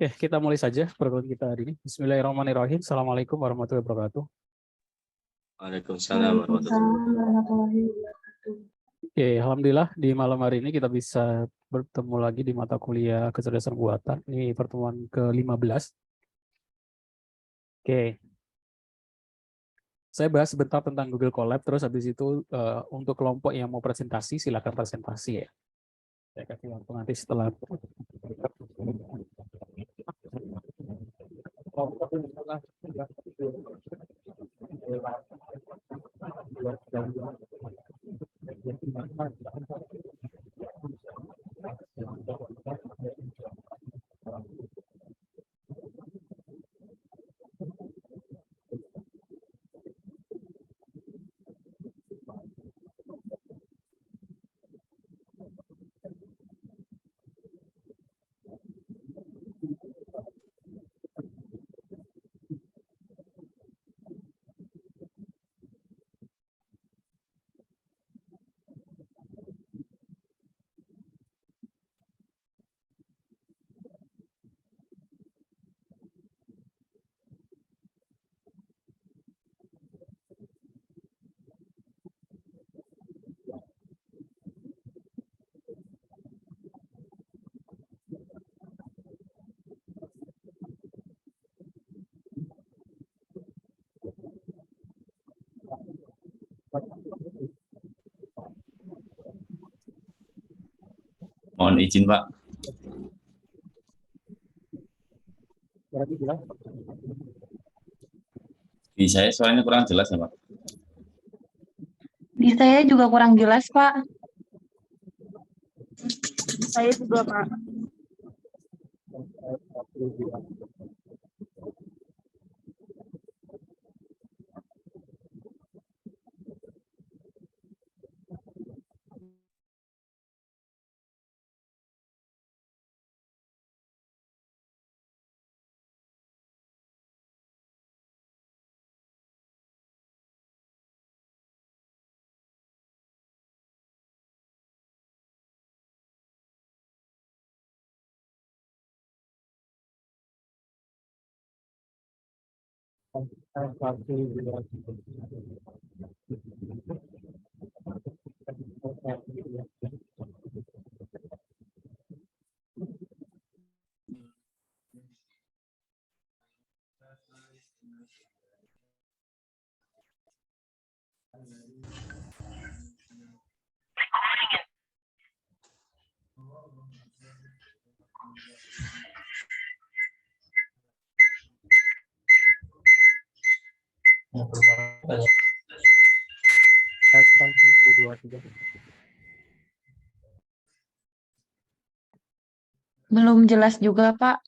Oke, kita mulai saja pertemuan kita hari ini. Bismillahirrahmanirrahim. Assalamualaikum warahmatullahi wabarakatuh. Waalaikumsalam warahmatullahi wabarakatuh. Oke, alhamdulillah di malam hari ini kita bisa bertemu lagi di mata kuliah kecerdasan buatan. Ini pertemuan ke-15. Oke. Saya bahas sebentar tentang Google Colab, terus habis itu untuk kelompok yang mau presentasi, silakan presentasi ya. Saya kasih waktu nanti setelah. Mohon izin, Pak. Di saya soalnya kurang jelas ya, Pak. Di saya juga kurang jelas, Pak. Saya juga, Pak. Belum jelas juga, Pak.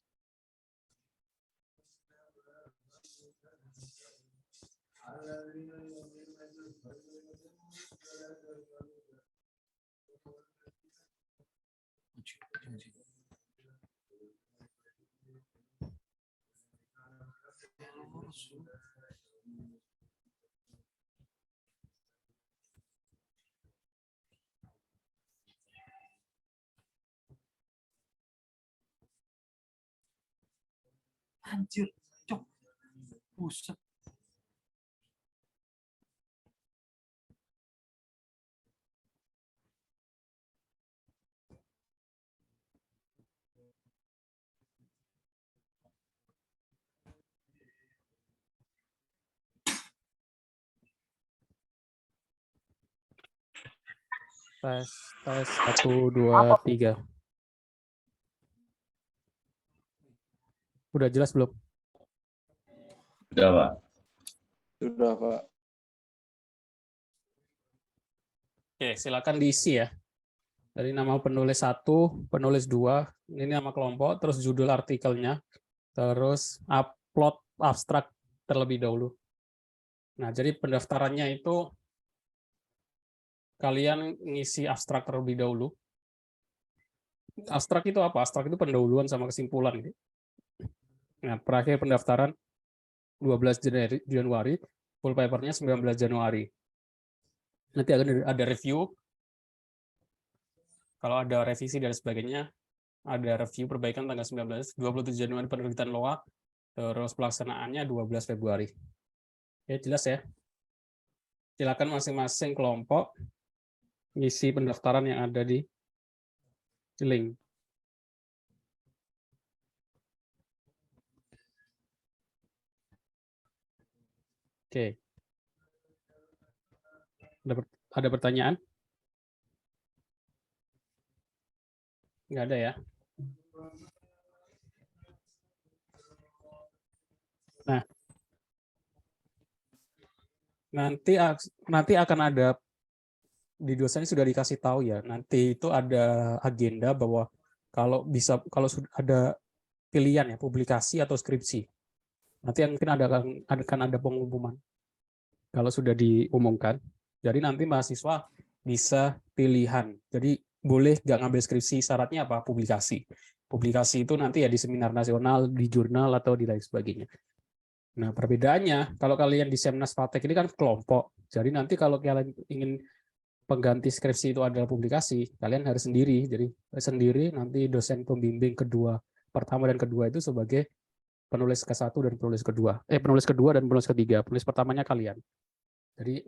Anjir, cok. Buset. Tes 1, 2, 3. Udah jelas belum? Sudah, Pak. Sudah, Pak. Oke, silakan diisi ya. Dari nama penulis 1, penulis 2, ini nama kelompok, terus judul artikelnya, terus upload abstrak terlebih dahulu. Nah, jadi pendaftarannya itu kalian ngisi abstrak terlebih dahulu. Abstrak itu apa? Abstrak itu pendahuluan sama kesimpulan. Nah, terakhir pendaftaran 12 Januari, full papernya 19 Januari. Nanti akan ada review. Kalau ada revisi dan sebagainya, ada review perbaikan tanggal 27 Januari penerbitan LOA, terus pelaksanaannya 12 Februari. Ya, jelas ya. Silakan masing-masing kelompok ngisi pendaftaran yang ada di link. Oke. Ada pertanyaan? Nggak ada ya. Nah, nanti akan ada di dosennya sudah dikasih tahu ya. Nanti itu ada agenda bahwa kalau sudah ada pilihan ya, publikasi atau skripsi. Nanti mungkin akan ada pengumuman kalau sudah diumumkan. Jadi nanti mahasiswa bisa pilihan. Jadi boleh nggak ngambil skripsi, syaratnya apa? Publikasi. Publikasi itu nanti ya di seminar nasional, di jurnal, atau di lain sebagainya. Nah, perbedaannya, kalau kalian di Semnas Fatek ini kan kelompok. Jadi nanti kalau kalian ingin pengganti skripsi itu adalah publikasi, kalian harus sendiri. Jadi sendiri nanti dosen pembimbing pertama dan kedua itu sebagai penulis ke-1 dan penulis kedua. Penulis kedua dan penulis ketiga. Penulis pertamanya kalian. Jadi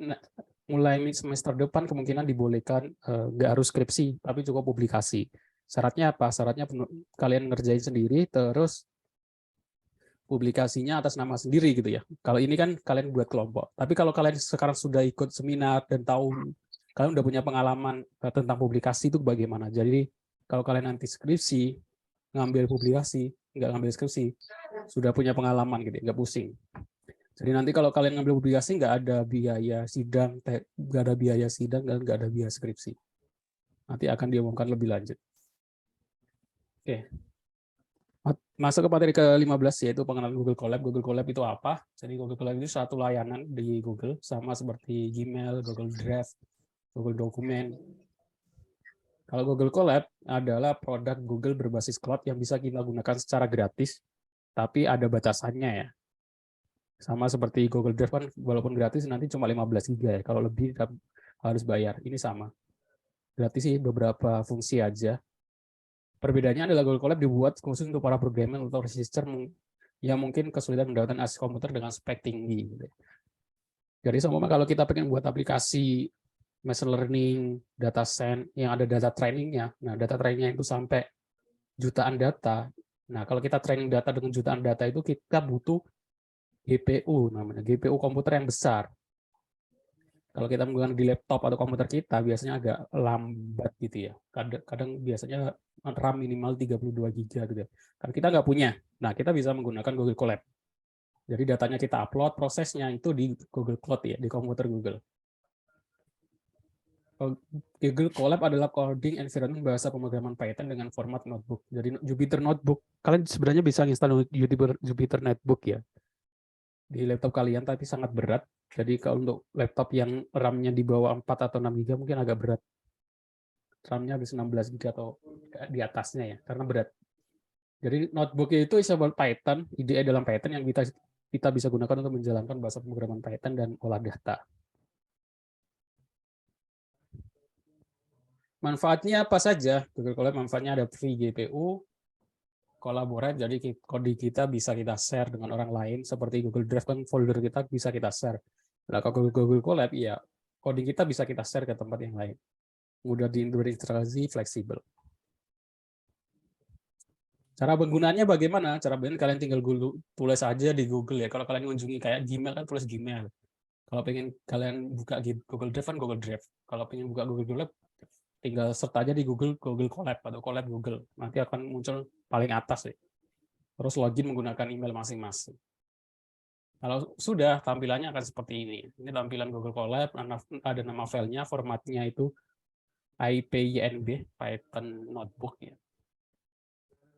mulai semester depan kemungkinan dibolehkan nggak harus skripsi, tapi cukup publikasi. Syaratnya apa? Syaratnya kalian ngerjain sendiri, terus publikasinya atas nama sendiri gitu ya. Kalau ini kan kalian buat kelompok. Tapi kalau kalian sekarang sudah ikut seminar dan tahu kalian udah punya pengalaman tentang publikasi itu bagaimana. Jadi kalau kalian nanti skripsi ngambil publikasi, nggak ngambil skripsi, sudah punya pengalaman gitu, nggak pusing. Jadi nanti kalau kalian ngambil publikasi nggak ada biaya sidang, dan nggak ada biaya skripsi. Nanti akan diumumkan lebih lanjut. Oke. Masuk ke materi ke-15 yaitu pengenalan Google Colab. Google Colab itu apa? Jadi Google Colab itu satu layanan di Google sama seperti Gmail, Google Drive, Google Dokumen. Kalau Google Colab adalah produk Google berbasis cloud yang bisa kita gunakan secara gratis, tapi ada batasannya ya. Sama seperti Google Drive kan walaupun gratis nanti cuma 15 GB ya. Kalau lebih harus bayar. Ini sama. Gratis sih beberapa fungsi aja. Perbedaannya adalah Google Colab dibuat khusus untuk para programmer atau researcher yang mungkin kesulitan mendapatkan akses komputer dengan spek tinggi. Jadi seumpama kalau kita pengen buat aplikasi machine learning, data science yang ada data trainingnya, nah data trainingnya itu sampai jutaan data. Nah kalau kita training data dengan jutaan data itu kita butuh GPU namanya, GPU komputer yang besar. Kalau kita menggunakan di laptop atau komputer kita biasanya agak lambat gitu ya. Kadang biasanya RAM minimal 32 GB gitu ya. Kan kita nggak punya. Nah, kita bisa menggunakan Google Colab. Jadi datanya kita upload, prosesnya itu di Google Cloud ya, di komputer Google. Google Colab adalah coding environment bahasa pemrograman Python dengan format notebook. Jadi Jupyter Notebook, kalian sebenarnya bisa install Jupyter Notebook ya di laptop kalian, tapi sangat berat. Jadi kalau untuk laptop yang RAM-nya di bawah 4 atau 6 GB mungkin agak berat. RAM-nya habis 16 GB atau di atasnya ya, karena berat. Jadi notebook itu isabel Python, IDE dalam Python yang kita bisa gunakan untuk menjalankan bahasa pemrograman Python dan olah data. Manfaatnya apa saja? Google Colab manfaatnya ada free GPU, kolaborate, jadi kode kita bisa kita share dengan orang lain, seperti Google Drive kan folder kita bisa kita share. Nah, kalau Google Colab ya coding kita bisa kita share ke tempat yang lain. Mudah diintegrasi, fleksibel. Cara penggunaannya bagaimana? Cara penggunaan kalian tinggal tulis aja di Google ya. Kalau kalian mengunjungi kayak Gmail kan tulis Gmail. Kalau pengen kalian buka Google Drive kan Google Drive. Kalau pengen buka Google Colab tinggal search aja di Google Colab atau Colab Google. Nanti akan muncul paling atas ya. Terus login menggunakan email masing-masing. Kalau sudah, tampilannya akan seperti ini. Ini tampilan Google Colab, ada nama filenya, formatnya itu IPYNB, Python Notebook ya.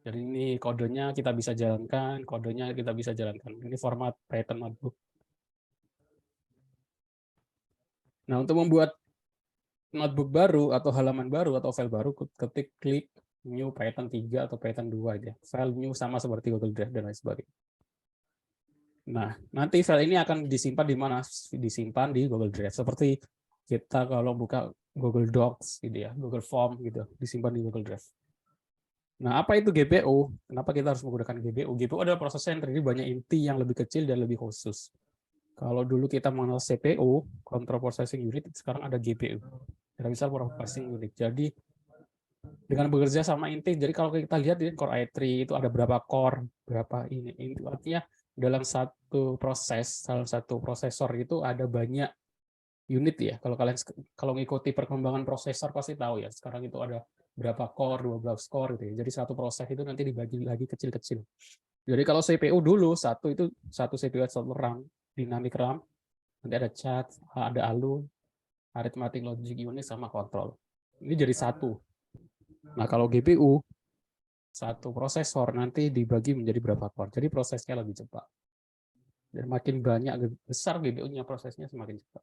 Jadi ini kodenya kita bisa jalankan, Ini format Python Notebook. Nah, untuk membuat notebook baru atau halaman baru atau file baru, klik new Python 3 atau Python 2 aja. File new sama seperti Google Drive dan lain sebagainya. Nah, nanti file ini akan disimpan di mana? Disimpan di Google Drive. Seperti kita kalau buka Google Docs gitu ya, Google Form gitu, disimpan di Google Drive. Nah, apa itu GPU? Kenapa kita harus menggunakan GPU? GPU adalah proses yang terdiri banyak inti yang lebih kecil dan lebih khusus. Kalau dulu kita mengenal CPU, Control Processing Unit, sekarang ada GPU, Graphical Processing Unit. Jadi dengan bekerja sama inti, jadi kalau kita lihat di Core i3 itu ada berapa core, berapa ini. Itu artinya dalam satu proses, salah satu prosesor itu ada banyak unit ya. Kalau kalian mengikuti perkembangan prosesor pasti tahu ya. Sekarang itu ada berapa core, 12 core gitu ya. Jadi satu proses itu nanti dibagi lagi kecil-kecil. Jadi kalau CPU dulu satu CPU satu RAM, dynamic RAM, nanti ada chat, ada ALU, arithmetic logic unit sama kontrol. Ini jadi satu. Nah, kalau GPU satu prosesor nanti dibagi menjadi berapa core. Jadi prosesnya lebih cepat. Dan makin banyak besar GPU-nya prosesnya semakin cepat.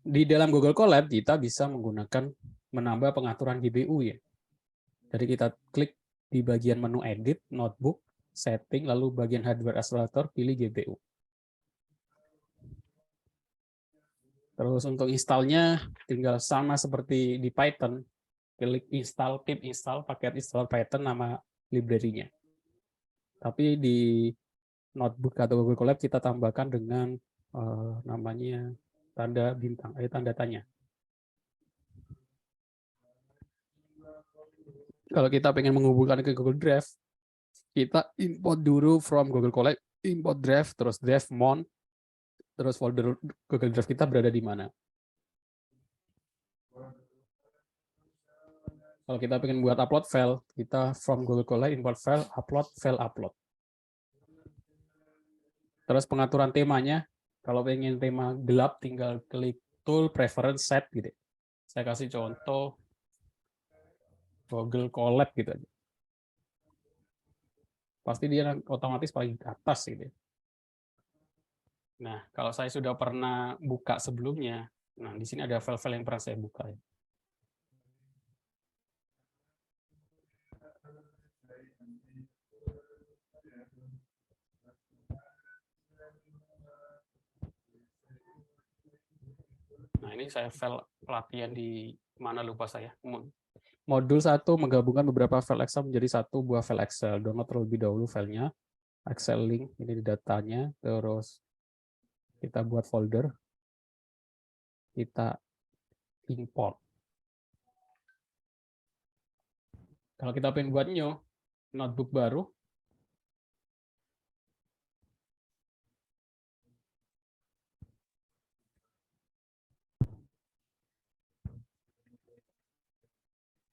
Di dalam Google Colab kita bisa menggunakan menambah pengaturan GPU ya. Jadi kita klik di bagian menu edit, notebook, setting, lalu bagian hardware accelerator, pilih GPU. Terus untuk installnya tinggal sama seperti di Python, klik install, pip install, paket install Python nama library-nya. Tapi di notebook atau Google Colab kita tambahkan dengan namanya tanda bintang, tanda tanya. Kalau kita pengen menghubungkan ke Google Drive, kita import dulu from Google Colab, import drive, terus drive mount, terus folder Google Drive kita berada di mana. Kalau kita pengen buat upload file, kita from Google Colab, import file, upload. Terus pengaturan temanya, kalau pengen tema gelap, tinggal klik tool, preference, set gitu. Saya kasih contoh Google Colab gitu aja. Pasti dia otomatis paling ke atas gitu. Nah, kalau saya sudah pernah buka sebelumnya, nah di sini ada file-file yang pernah saya buka. Nah, ini saya file pelatihan di mana lupa saya. Modul 1 menggabungkan beberapa file Excel menjadi satu buah file Excel. Download terlebih dahulu filenya. Excel link, ini di datanya. Terus kita buat folder. Kita import. Kalau kita pengen buat new notebook baru,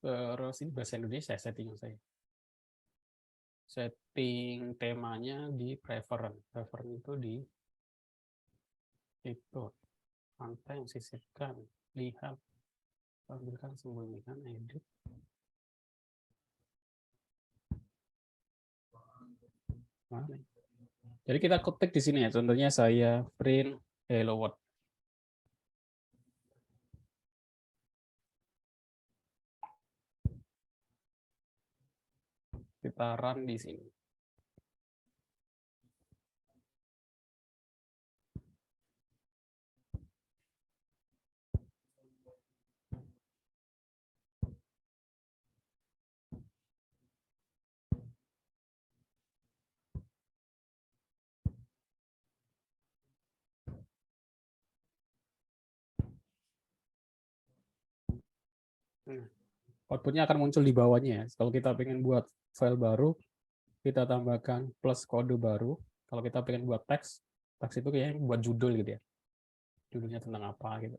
terus ini bahasa Indonesia setting saya. Setting temanya di preference. Preference itu di itu santai, sisipkan, lihat, tampilkan, sembunyikan, edit. Mana? Jadi kita ketik di sini ya. Contohnya saya print hello world. Kita run di sini. Outputnya akan muncul di bawahnya ya. Kalau kita pengen buat file baru, kita tambahkan plus kode baru. Kalau kita pengen buat teks, teks itu kayaknya buat judul gitu ya. Judulnya tentang apa gitu.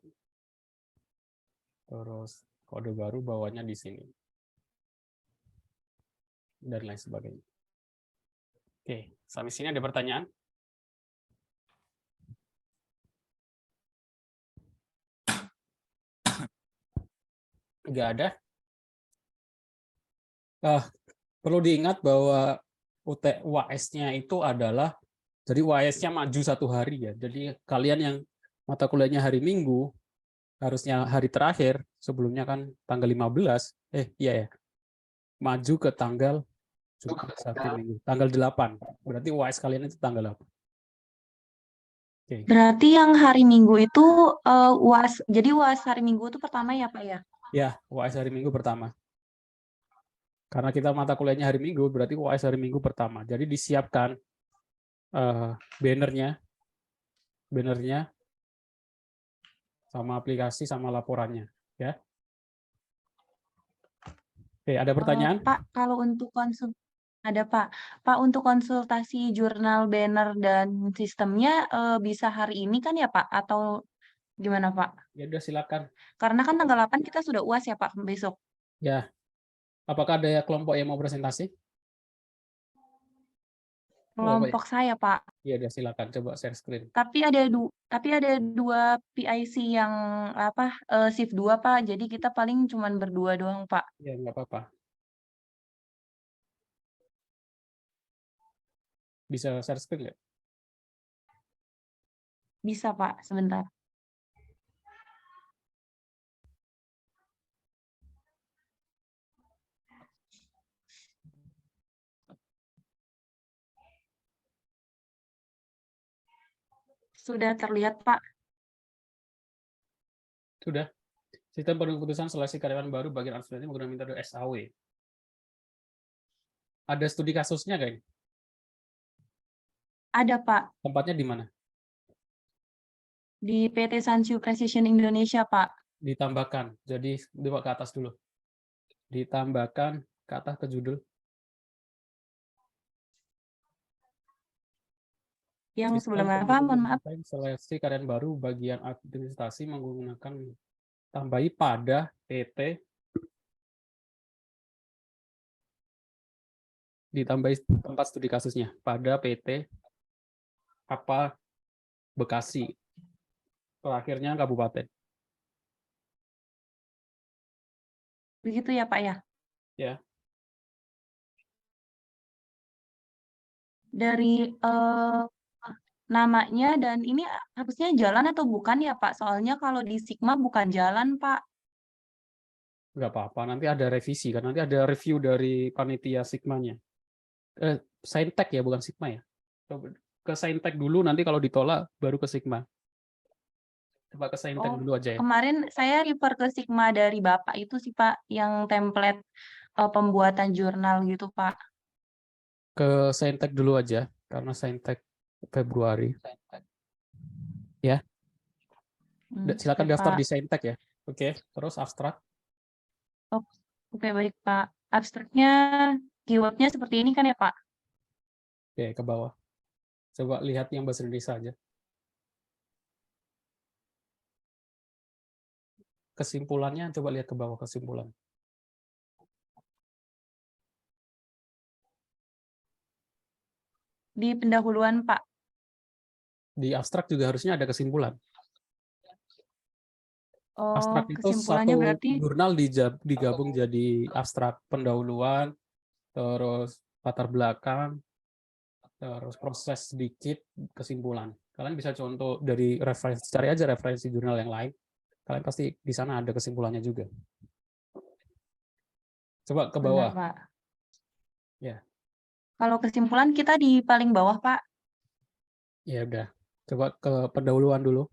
Terus kode baru bawahnya di sini. Dan lain sebagainya. Oke, sampai sini ada pertanyaan? Nggak ada. Perlu diingat bahwa UAS-nya itu adalah, jadi UAS-nya maju satu hari ya. Jadi kalian yang mata kuliahnya hari Minggu, harusnya hari terakhir, sebelumnya kan tanggal 15, iya ya, maju ke tanggal Minggu, tanggal 8. Berarti UAS kalian itu tanggal 8. Oke. Berarti yang hari Minggu itu UAS, jadi UAS hari Minggu itu pertama ya Pak ya? Ya, UAS hari Minggu pertama. Karena kita mata kuliahnya hari Minggu, berarti UAS hari Minggu pertama. Jadi disiapkan bannernya, sama aplikasi, sama laporannya. Ya. Oke, ada pertanyaan? Pak, kalau untuk ada Pak. Pak, untuk konsultasi jurnal, banner, dan sistemnya bisa hari ini kan ya Pak? Atau gimana Pak? Ya udah silakan. Karena kan tanggal 8 kita sudah UAS ya Pak besok. Ya. Apakah ada kelompok yang mau presentasi? Kelompok saya Pak. Ya udah silakan, coba share screen. Tapi ada dua PIC yang shift 2 Pak. Jadi kita paling cuman berdua doang Pak. Ya nggak apa-apa. Bisa share screen nggak? Bisa Pak, sebentar. Sudah terlihat Pak. Sudah. Sistem penuntutan seleksi karyawan baru bagian administrasi menggunakan metode SAW. Ada studi kasusnya kayaknya? Ada Pak. Tempatnya di mana? Di PT Sansyu Precision Indonesia Pak. Ditambahkan. Jadi coba ke atas dulu. Ditambahkan ke atas ke judul. Yang Sistem sebelumnya apa? Mohon maaf. seleksi karyawan baru bagian administrasi menggunakan tambahi pada PT ditambahi tempat studi kasusnya pada PT apa Bekasi. Terakhirnya kabupaten. Begitu ya Pak ya? Ya. Dari namanya dan ini harusnya jalan atau bukan ya Pak? Soalnya kalau di Sigma bukan jalan Pak. Nggak apa-apa, nanti ada revisi kan, nanti ada review dari panitia Sigmanya. Saintek ya, bukan Sigma ya. Coba ke Saintek dulu, nanti kalau ditolak baru ke Sigma. Coba ke Saintek dulu aja ya. Kemarin saya refer ke Sigma dari Bapak itu sih Pak, yang template pembuatan jurnal gitu Pak. Ke Saintek dulu aja, karena Saintek Februari. Ya. Silakan Oke, daftar Pak. di Saintek ya. Oke, terus abstrak. Oke, baik Pak. Abstraknya keywordnya seperti ini kan ya Pak? Oke, ke bawah. Coba lihat yang bahasa Indonesia aja. Kesimpulannya, coba lihat ke bawah kesimpulan. Di pendahuluan Pak. Di abstrak juga harusnya ada kesimpulan. Abstrak itu Kesimpulannya satu berarti jurnal digabung jadi abstrak pendahuluan, terus latar belakang, terus proses sedikit, kesimpulan. Kalian bisa contoh dari referensi, cari aja referensi jurnal yang lain. Kalian pasti di sana ada kesimpulannya juga. Coba ke bawah. benar, Pak. Ya. Kalau kesimpulan kita di paling bawah, Pak. Ya udah. Coba ke pendahuluan dulu.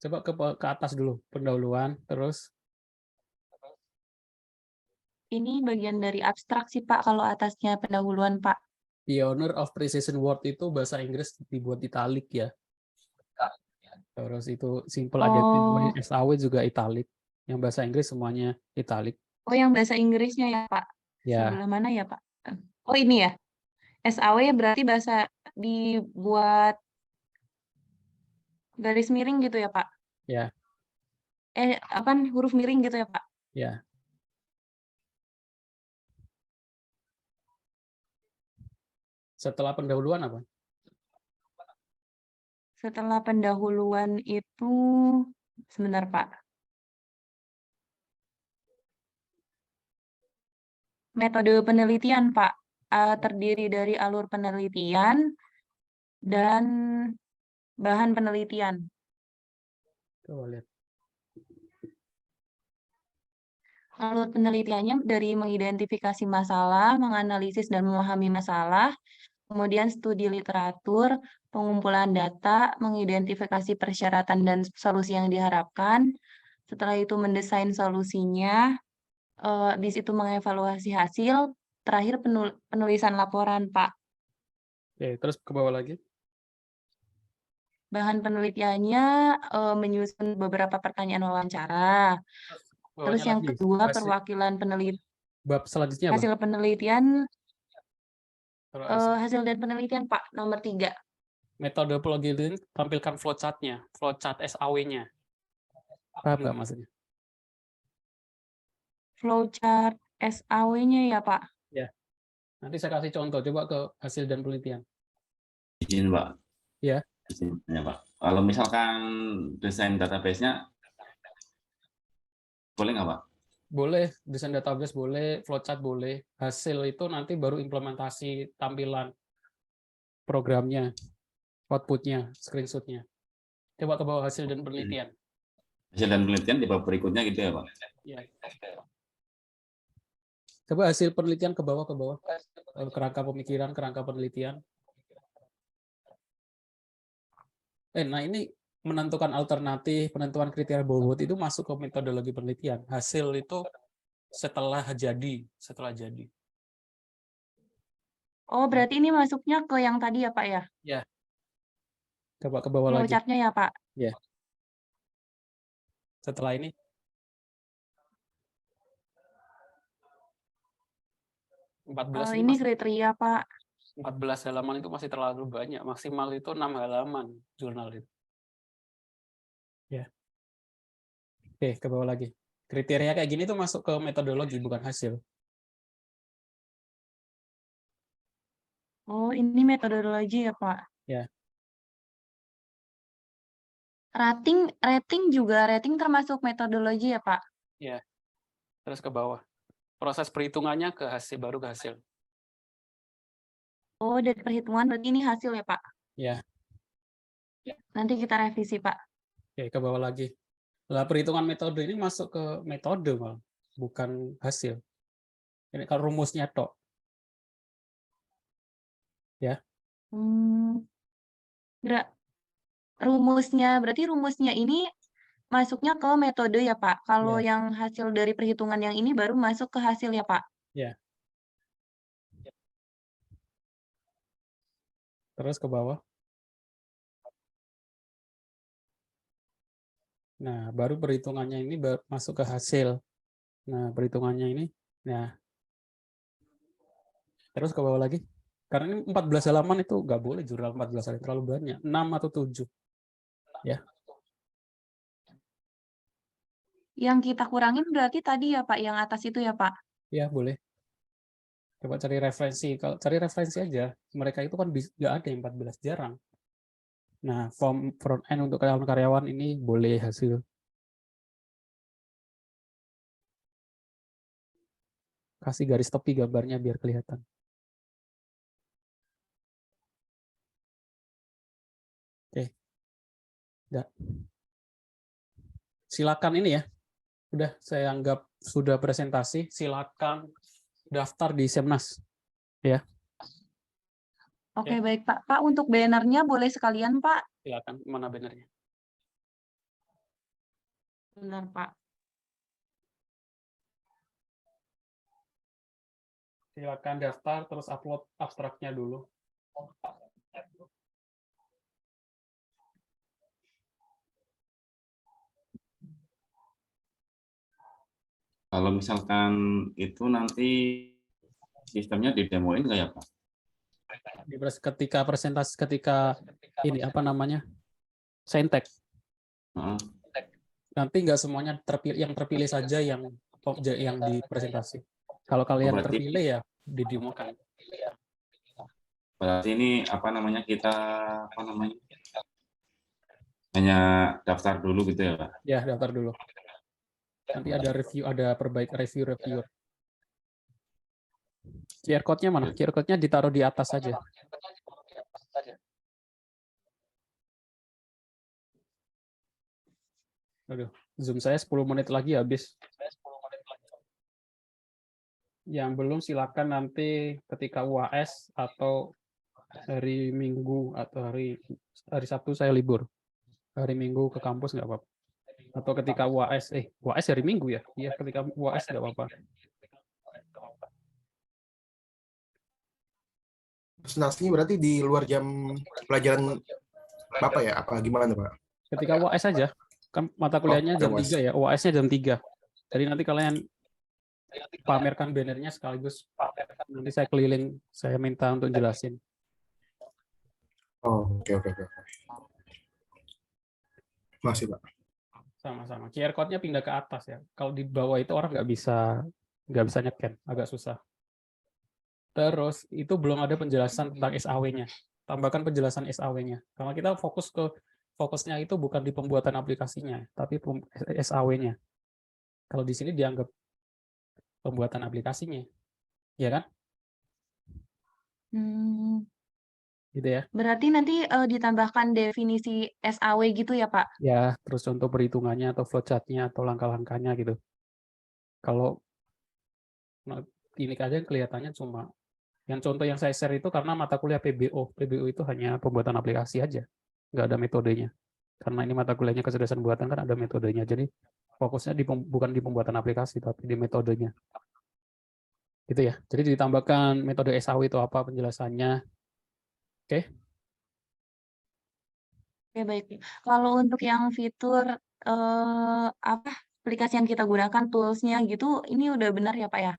Coba ke atas dulu, pendahuluan, terus Ini bagian dari abstrak sih, Pak, kalau atasnya pendahuluan, Pak. Pioneer of Precision Word itu bahasa Inggris dibuat italic ya. Terus itu simple adjective SAW juga italic. Yang bahasa Inggris semuanya italic. Oh, yang bahasa Inggrisnya ya, Pak? Ya. Sebelah mana ya, Pak? Oh, ini ya? SAW berarti bahasa dibuat garis miring gitu ya, Pak? Ya. Huruf miring gitu ya, Pak? Ya. Setelah pendahuluan apa? Setelah pendahuluan itu, sebentar, Pak. Metode penelitian, Pak. Terdiri dari alur penelitian dan bahan penelitian. Coba lihat. Alur penelitiannya dari mengidentifikasi masalah, menganalisis dan memahami masalah, kemudian studi literatur, pengumpulan data, mengidentifikasi persyaratan dan solusi yang diharapkan. Setelah itu mendesain solusinya, habis itu mengevaluasi hasil, terakhir penulisan laporan, Pak. Oke, terus ke bawah lagi. Bahan penelitiannya menyusun beberapa pertanyaan wawancara. Terus Bawahnya yang lagi. kedua perwakilan Bab selanjutnya apa? hasil penelitian, Terus hasil dan penelitian, Pak, nomor 3. metode plugin tampilkan flowchart-nya, flowchart SAW-nya. Paham nggak maksudnya? Flowchart SAW-nya ya, Pak. Ya. Nanti saya kasih contoh, coba ke hasil dan penelitian. Izin, Pak. Ya. Izin, ya, Pak. Kalau misalkan desain database-nya, boleh nggak, Pak? Boleh, desain database boleh, flowchart boleh. Hasil itu nanti baru implementasi tampilan programnya, output-nya, screenshot-nya. Coba ke bawah hasil dan penelitian. Hasil dan penelitian di bab berikutnya gitu ya, Pak? Ya. Coba hasil penelitian ke bawah, kerangka pemikiran, kerangka penelitian. Nah ini menentukan alternatif, penentuan kriteria bobot itu masuk ke metodologi penelitian. Hasil itu setelah jadi. Oh, berarti ini masuknya ke yang tadi ya, Pak ya? Ya. Coba ke bawah lagi. Flowchart-nya ya, Pak? Ya. Setelah ini. Ini kriteria, Pak. 14 halaman itu masih terlalu banyak. Maksimal itu 6 halaman jurnal itu. Ya. Oke, ke bawah lagi. Kriteria kayak gini tuh masuk ke metodologi, bukan hasil. Oh, ini metodologi ya, Pak? Ya. Rating termasuk metodologi ya, Pak? Ya. Terus ke bawah. Proses perhitungannya ke hasil, baru ke hasil. Oh, dari perhitungan berarti ini hasil ya, Pak? Ya. Nanti kita revisi, Pak. Oke, ke bawah lagi. Lah perhitungan metode ini masuk ke metode malah, bukan hasil. Ini kalau rumusnya tok. Ya. Berarti rumusnya ini masuknya ke metode ya, Pak? Kalau Ya. yang hasil dari perhitungan yang ini baru masuk ke hasil ya, Pak? Ya. Terus ke bawah. Nah, baru perhitungannya ini masuk ke hasil. Nah, perhitungannya ini. Nah. Terus ke bawah lagi. Karena ini 14 halaman itu nggak boleh jurnal 14 halaman, terlalu banyak. 6 atau 7. Ya. Yang kita kurangin berarti tadi ya, Pak? Yang atas itu ya, Pak? Ya, boleh. Coba cari referensi. Kalau cari referensi aja, mereka itu kan nggak ada yang 14, jarang. Nah, form front end untuk karyawan ini boleh hasil. Kasih garis tepi gambarnya biar kelihatan. Oke. Udah. Silakan ini ya. Udah saya anggap sudah presentasi. Silakan daftar di Semnas. Ya. Oke, baik, Pak. Pak, untuk bannernya boleh sekalian, Pak? Silakan. Mana bannernya? Benar, Pak. Silakan daftar, terus upload abstraknya dulu. Kalau misalkan itu nanti sistemnya didemoin nggak ya, Pak? Ketika presentasi, ketika ini apa namanya? Saintek. Nanti nggak semuanya terpilih, yang terpilih saja yang di presentasi. Kalau kalian berarti, terpilih ya didemokan. Berarti ini apa namanya hanya daftar dulu gitu ya, Pak? Ya, daftar dulu. Nanti ada review, ada reviewer. QR code-nya mana? QR code-nya ditaruh di atas saja. Aduh, Zoom saya 10 menit lagi habis. Yang belum silakan nanti ketika UAS atau hari Minggu atau hari Sabtu saya libur. Hari Minggu ke kampus nggak apa-apa. Atau ketika UAS, UAS hari Minggu ya? Iya, ketika UAS nggak apa-apa. Presentasinya berarti di luar jam pelajaran Bapak ya? Apa gimana, Pak? Ketika UAS saja, kan mata kuliahnya jam 3 ya, UAS-nya jam 3. Jadi nanti kalian pamerkan bannernya sekaligus nanti saya keliling, saya minta untuk jelasin. Oh, oke. Masih, Pak. Sama-sama. QR code-nya pindah ke atas ya. Kalau di bawah itu orang nggak bisa nge-scan, agak susah. Terus itu belum ada penjelasan tentang SAW-nya. Tambahkan penjelasan SAW-nya. Karena kita fokusnya itu bukan di pembuatan aplikasinya, tapi SAW-nya. Kalau di sini dianggap pembuatan aplikasinya, ya kan? Gitu ya. Berarti nanti ditambahkan definisi SAW gitu ya, Pak? Ya, terus contoh perhitungannya atau flowchart-nya atau langkah-langkahnya gitu. Kalau ini aja kelihatannya cuma yang contoh yang saya share itu karena mata kuliah PBO. PBO itu hanya pembuatan aplikasi aja, nggak ada metodenya. Karena ini mata kuliahnya kecerdasan buatan kan ada metodenya. Jadi fokusnya bukan di pembuatan aplikasi, tapi di metodenya. Gitu ya. Jadi ditambahkan metode SAW itu apa penjelasannya. Oke. Oke, baik. Kalau untuk yang fitur aplikasi yang kita gunakan tools-nya gitu, ini udah benar ya, Pak ya?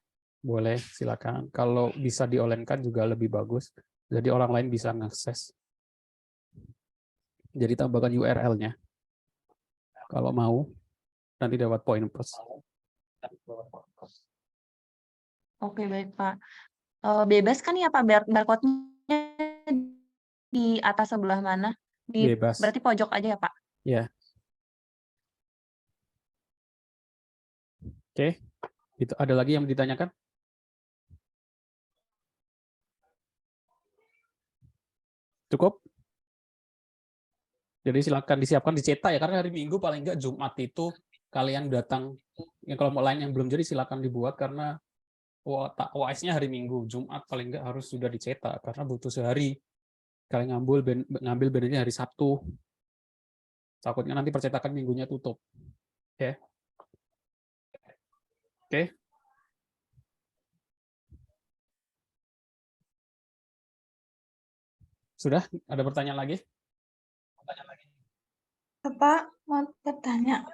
Boleh, silakan. Kalau bisa di-online-kan juga lebih bagus. Jadi orang lain bisa mengakses. Jadi tambahkan URL-nya. Kalau mau, nanti dapat poin plus. Oke, baik, Pak. Bebas kan ya, Pak, barcode-nya di atas sebelah mana? Bebas. Berarti pojok aja ya, Pak? Ya. Oke. Itu ada lagi yang ditanyakan? Cukup? Jadi silakan disiapkan dicetak ya, karena hari Minggu paling enggak Jumat itu kalian datang. Yang kelompok lain yang belum jadi silakan dibuat karena UAS-nya hari Minggu. Jumat paling enggak harus sudah dicetak karena butuh sehari. Kalian ngambil bannernya hari Sabtu. Takutnya nanti percetakan minggunya tutup. Ya. Oke. Sudah? Ada pertanyaan lagi? Pak, mau bertanya.